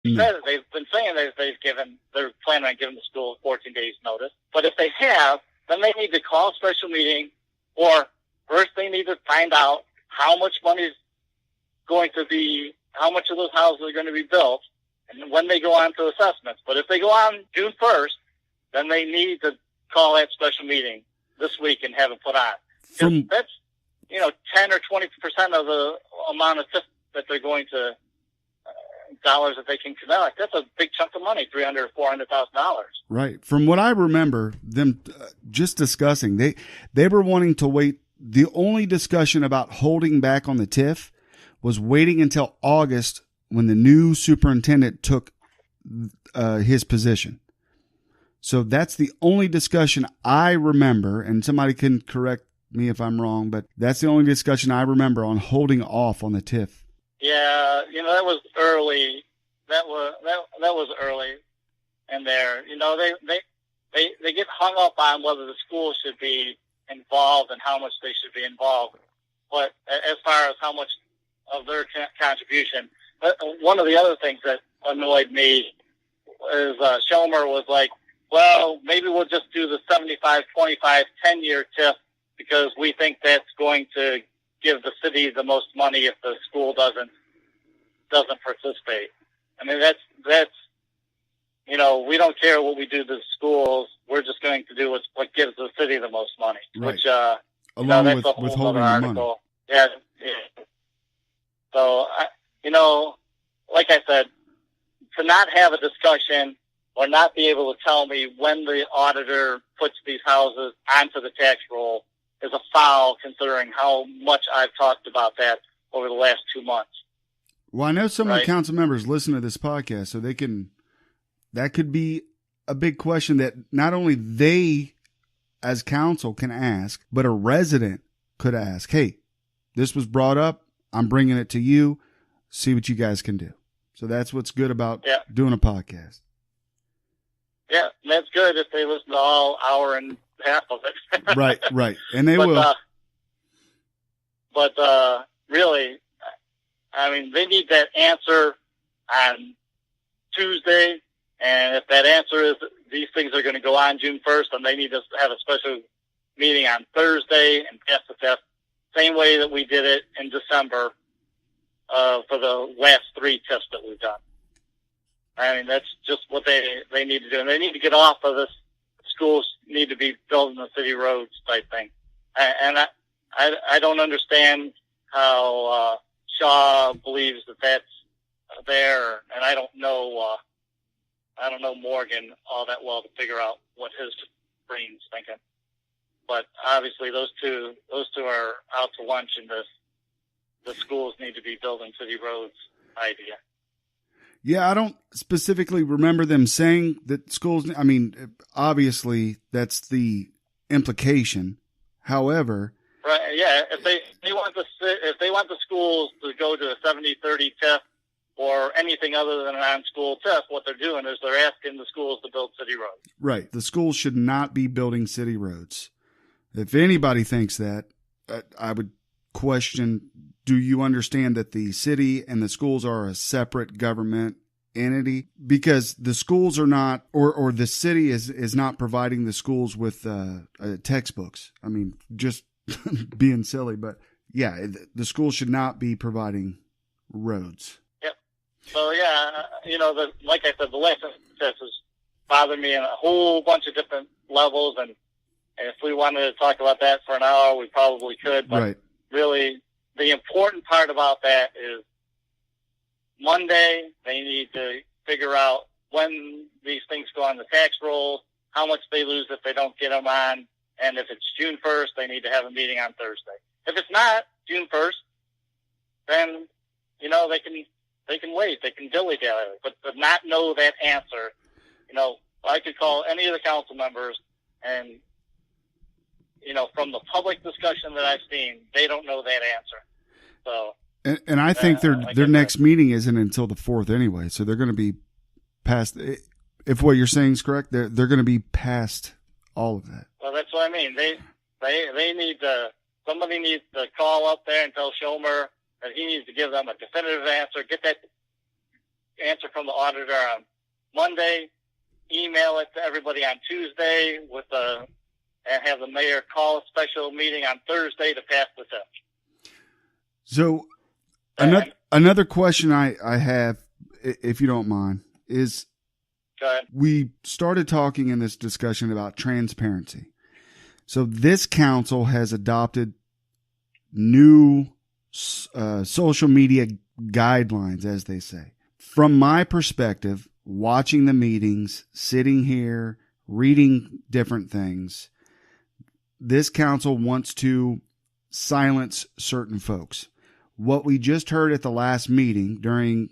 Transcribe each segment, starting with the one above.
said it. They've been saying that they're planning on giving the school 14 days notice. But if they have, then they need to call a special meeting, or first they need to find out how much money is going to be, how much of those houses are going to be built, and when they go on to assessments. But if they go on June 1st, then they need to call that special meeting this week and have it put on. That's 10 or 20% of the amount of TIF that they're going to dollars that they can collect. That's a big chunk of money, $300,000 or $400,000. Right. From what I remember, them just discussing, they were wanting to wait. The only discussion about holding back on the TIF was waiting until August when the new superintendent took his position. So that's the only discussion I remember, and somebody can correct me if I'm wrong, but that's the only discussion I remember on holding off on the TIF. Yeah, that was early. That was early in there. They get hung up on whether the school should be involved and how much they should be involved. But as far as how much of their contribution, one of the other things that annoyed me is Schomer was like, well, maybe we'll just do the 75-25 10-year TIF because we think that's going to give the city the most money if the school doesn't participate. I mean, that's we don't care what we do to the schools. We're just going to do what gives the city the most money. Right. Which along that's with a whole withholding other the article. money. Yeah. So like I said, to not have a discussion or not be able to tell me when the auditor puts these houses onto the tax roll is a foul, considering how much I've talked about that over the last 2 months. Well, I know some of the council members listen to this podcast, so that could be a big question that not only they as council can ask, but a resident could ask, hey, this was brought up. I'm bringing it to you. See what you guys can do. So that's what's good about doing a podcast. Yeah, that's good if they listen to all hour and a half of it. Right. And they will. But really, I mean, they need that answer on Tuesday. And if that answer is these things are going to go on June 1st, then they need to have a special meeting on Thursday and pass the test, same way that we did it in December for the last 3 tests that we've done. I mean, that's just what they need to do. And they need to get off of this schools need to be building the city roads type thing. And I don't understand how Shaw believes that that's there. And I don't know Morgan all that well to figure out what his brain's thinking. But obviously those two are out to lunch in this. The schools need to be building city roads idea. Yeah, I don't specifically remember them saying that schools, I mean, obviously that's the implication. However, right, yeah, if they want the schools to go to a 70-30 TIF or anything other than an on-school TIF, what they're doing is they're asking the schools to build city roads. Right. The schools should not be building city roads. If anybody thinks that, I would question, do you understand that the city and the schools are a separate government entity? Because the schools are not, or the city is not providing the schools with textbooks. I mean, just being silly, but yeah, the schools should not be providing roads. Yep. So yeah, like I said, the license test has bothered me in a whole bunch of different levels, and if we wanted to talk about that for an hour, we probably could. But right. Really, the important part about that is Monday, they need to figure out when these things go on the tax roll, how much they lose if they don't get them on, and if it's June 1st, they need to have a meeting on Thursday. If it's not June 1st, then, they can wait, they can dilly-dally. But to not know that answer, I could call any of the council members and, from the public discussion that I've seen, they don't know that answer. So, and I think their next meeting isn't until the 4th anyway, so they're going to be past. If what you're saying is correct, they're going to be past all of that. Well, that's what I mean. They need somebody needs to call up there and tell Schomer that he needs to give them a definitive answer. Get that, answer from the auditor on Monday, email it to everybody on Tuesday and have the mayor call a special meeting on Thursday to pass the test. So another question I have, if you don't mind, is we started talking in this discussion about transparency. So this council has adopted new social media guidelines, as they say. From my perspective, watching the meetings, sitting here, reading different things, this council wants to silence certain folks. What we just heard at the last meeting during,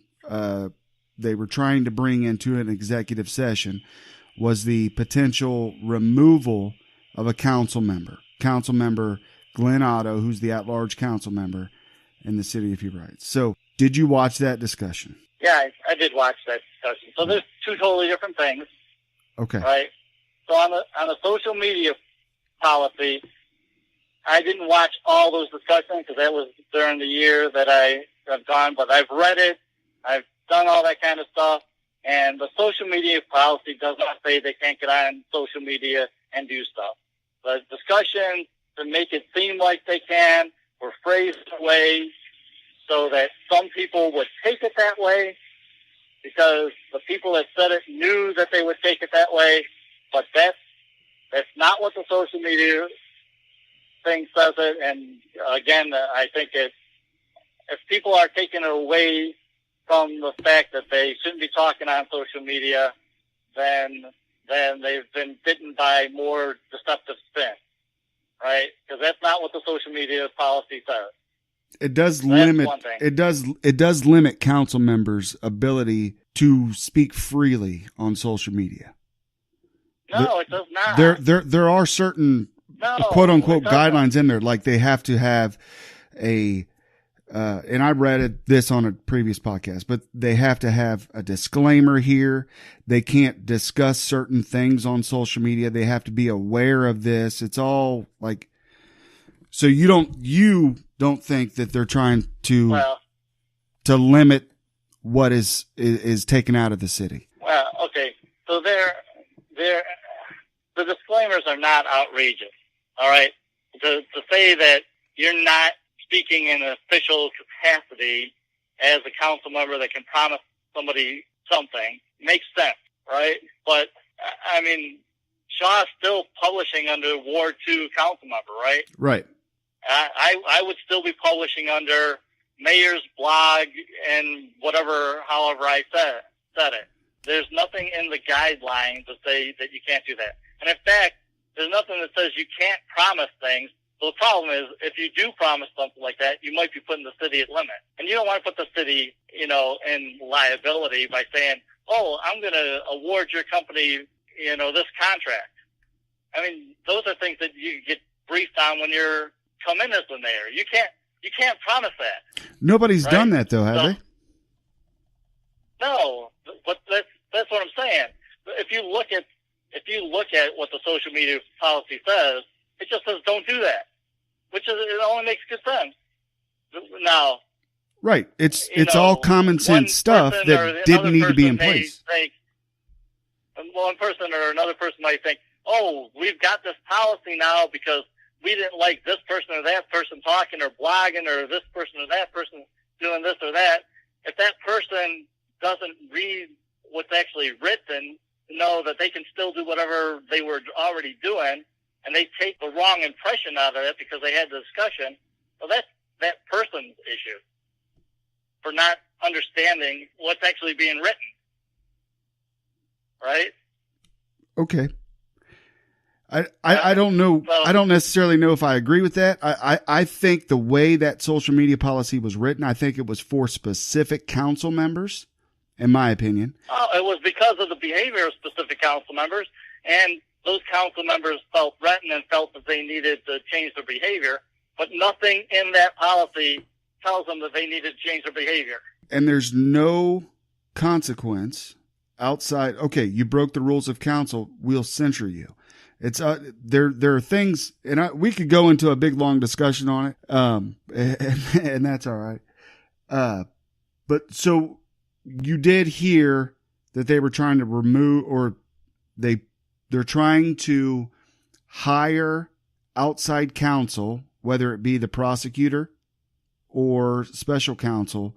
they were trying to bring into an executive session, was the potential removal of a council member Glenn Otto, who's the at-large council member in the city of Heber Heights. So did you watch that discussion? Yeah, I did watch that discussion. So there's two totally different things. Okay. Right? So on the social media policy, I didn't watch all those discussions because that was during the year that I have gone, but I've read it. I've done all that kind of stuff. And the social media policy does not say they can't get on social media and do stuff. The discussions to make it seem like they can were phrased in a way so that some people would take it that way because the people that said it knew that they would take it that way, but that's not what the social media thing says it. And again, I think if people are taking it away from the fact that they shouldn't be talking on social media, then they've been bitten by more deceptive spin, right? Because that's not what the social media policy says. It does limit council members' ability to speak freely on social media. No, it does not. There are certain quote unquote guidelines in there, like they have to have and I read this on a previous podcast, but they have to have a disclaimer here. They can't discuss certain things on social media. They have to be aware of this. It's all like, so you don't think that they're trying to limit what is taken out of the city? Well, okay. So the disclaimers are not outrageous. All right. To say that you're not speaking in an official capacity as a council member that can promise somebody something makes sense, right? But I mean, Shaw's still publishing under Ward 2 council member, right? Right. I would still be publishing under mayor's blog and however I said it. There's nothing in the guidelines that say that you can't do that. And in fact, there's nothing that says you can't promise things. So the problem is, if you do promise something like that, you might be putting the city at limit. And you don't want to put the city, in liability by saying, oh, I'm going to award your company, this contract. I mean, those are things that you get briefed on when you're come in as the mayor. You can't promise that. Nobody's done that though, have they? No, but that's what I'm saying. If you look at what the social media policy says, it just says don't do that, it only makes good sense. Now, right? It's all common sense stuff that didn't need to be in place. One person or another person might think, oh, we've got this policy now because we didn't like this person or that person talking or blogging or this person or that person doing this or that. If that person doesn't read what's actually written, know that they can still do whatever they were already doing, and they take the wrong impression out of it because they had the discussion, well, that's that person's issue for not understanding what's actually being written. Right? Okay. I don't know. I don't necessarily know if I agree with that. I think the way that social media policy was written, I think it was for specific council members, in my opinion. Oh, it was because of the behavior of specific council members, and those council members felt threatened and felt that they needed to change their behavior, but nothing in that policy tells them that they needed to change their behavior. And there's no consequence outside, okay, you broke the rules of council, we'll censure you. It's there are things, and we could go into a big long discussion on it, and that's all right. But so you did hear that they were trying to remove, or they're trying to hire outside counsel, whether it be the prosecutor or special counsel,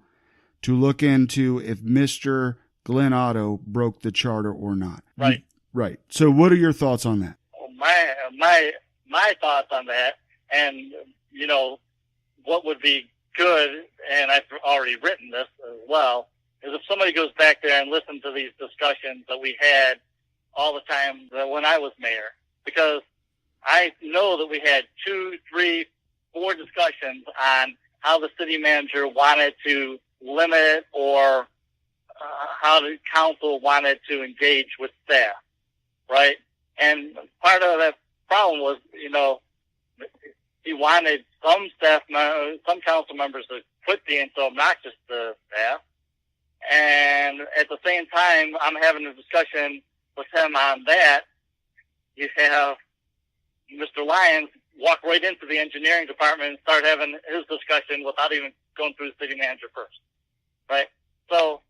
to look into if Mr. Glenn Otto broke the charter or not. Right. Right. So what are your thoughts on that? My thoughts on that, and, you know, what would be good, and I've already written this as well, is if somebody goes back there and listens to these discussions that we had all the time when I was mayor, because I know that we had 2, 3, 4 discussions on how the city manager wanted to limit or how the council wanted to engage with staff, right? And part of that problem was, you know, he wanted some council members to quit being so obnoxious to staff. And at the same time, I'm having a discussion with him on that. You have Mr. Lyons walk right into the engineering department and start having his discussion without even going through the city manager first, right? So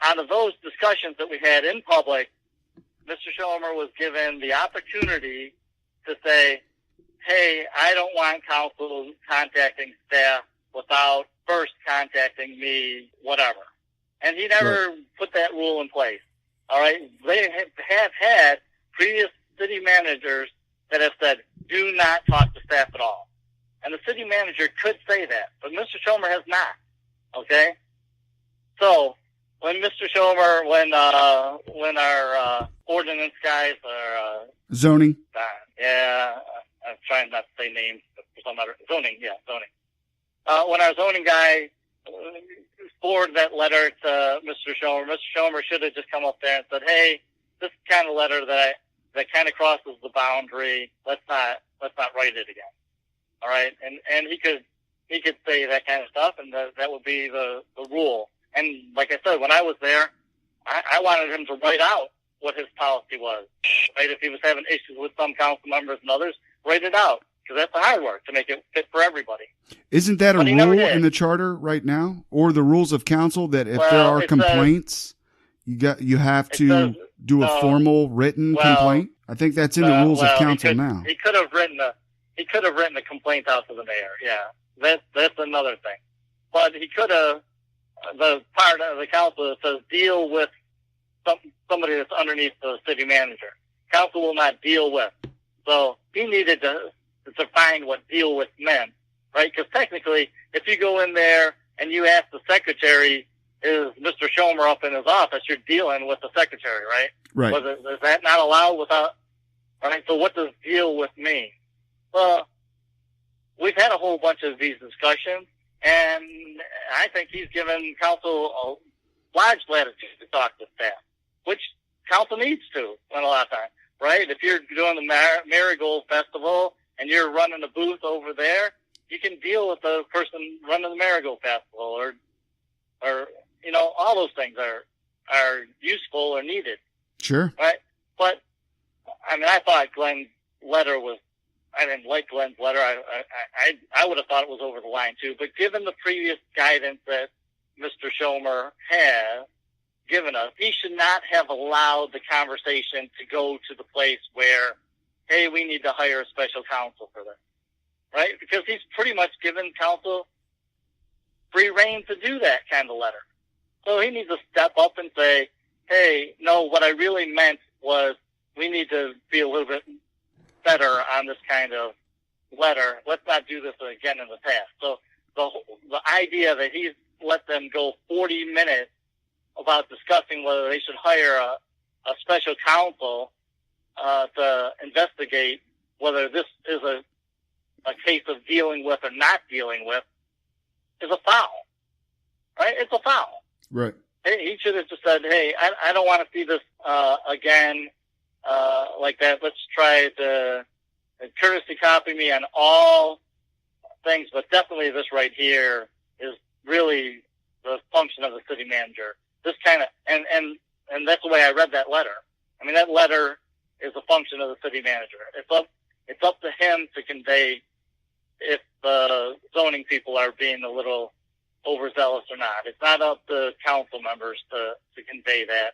out of those discussions that we had in public, Mr. Schomer was given the opportunity to say, hey, I don't want council contacting staff without first contacting me, whatever. And he never put that rule in place. All right. They have had previous city managers that have said, do not talk to staff at all. And the city manager could say that, but Mr. Schomer has not. Okay. So when Mr. Schomer, when our ordinance guys are, zoning. Yeah. I'm trying not to say names, but for some other zoning. Yeah. Zoning. When our zoning guy forwarded that letter to Mr. Schomer should have just come up there and said, hey, this is kind of letter that kind of crosses the boundary. Let's not write it again. All right. And he could say that kind of stuff, and that would be the rule. And like I said, when I was there, I wanted him to write out what his policy was. Right. If he was having issues with some council members and others, write it out, because that's the hard work, to make it fit for everybody. Isn't that a rule in the charter right now, or the rules of council, that if there are complaints, you have to do a formal written complaint? I think that's in the rules of council now. He could have written a complaint out to the mayor. Yeah, that's another thing. But he could have, the part of the council that says deal with somebody that's underneath the city manager. Council will not deal with. So he needed to define what deal with meant, right? Because technically, if you go in there and you ask the secretary, is Mr. Schomer up in his office, you're dealing with the secretary, right? Right. Is that not allowed without, all right? So what does deal with mean? Well, we've had a whole bunch of these discussions, and I think he's given council a large latitude to talk to staff, which council needs to a lot of times, right? If you're doing the Marigold Festival and you're running a booth over there, you can deal with the person running the Marigold Festival, or you know, all those things are useful or needed. Sure. Right? But, I mean, I thought Glenn's letter was, I didn't like Glenn's letter. I would have thought it was over the line too. But given the previous guidance that Mr. Schomer has given us, he should not have allowed the conversation to go to the place where, hey, we need to hire a special counsel for this. Right? Because he's pretty much given counsel free reign to do that kind of letter. So he needs to step up and say, hey, no, what I really meant was we need to be a little bit better on this kind of letter. Let's not do this again in the past. So the idea that he's let them go 40 minutes about discussing whether they should hire a special counsel to investigate whether this is a case of dealing with or not dealing with is a foul. Right? It's a foul. Right. He should have just said, hey, I don't want to see this again like that. Let's try to courtesy copy me on all things, but definitely this right here is really the function of the city manager. This kind of, and that's the way I read that letter. I mean, that letter is a function of the city manager. It's up to him to convey if the zoning people are being a little overzealous or not. It's not up to council members to convey that.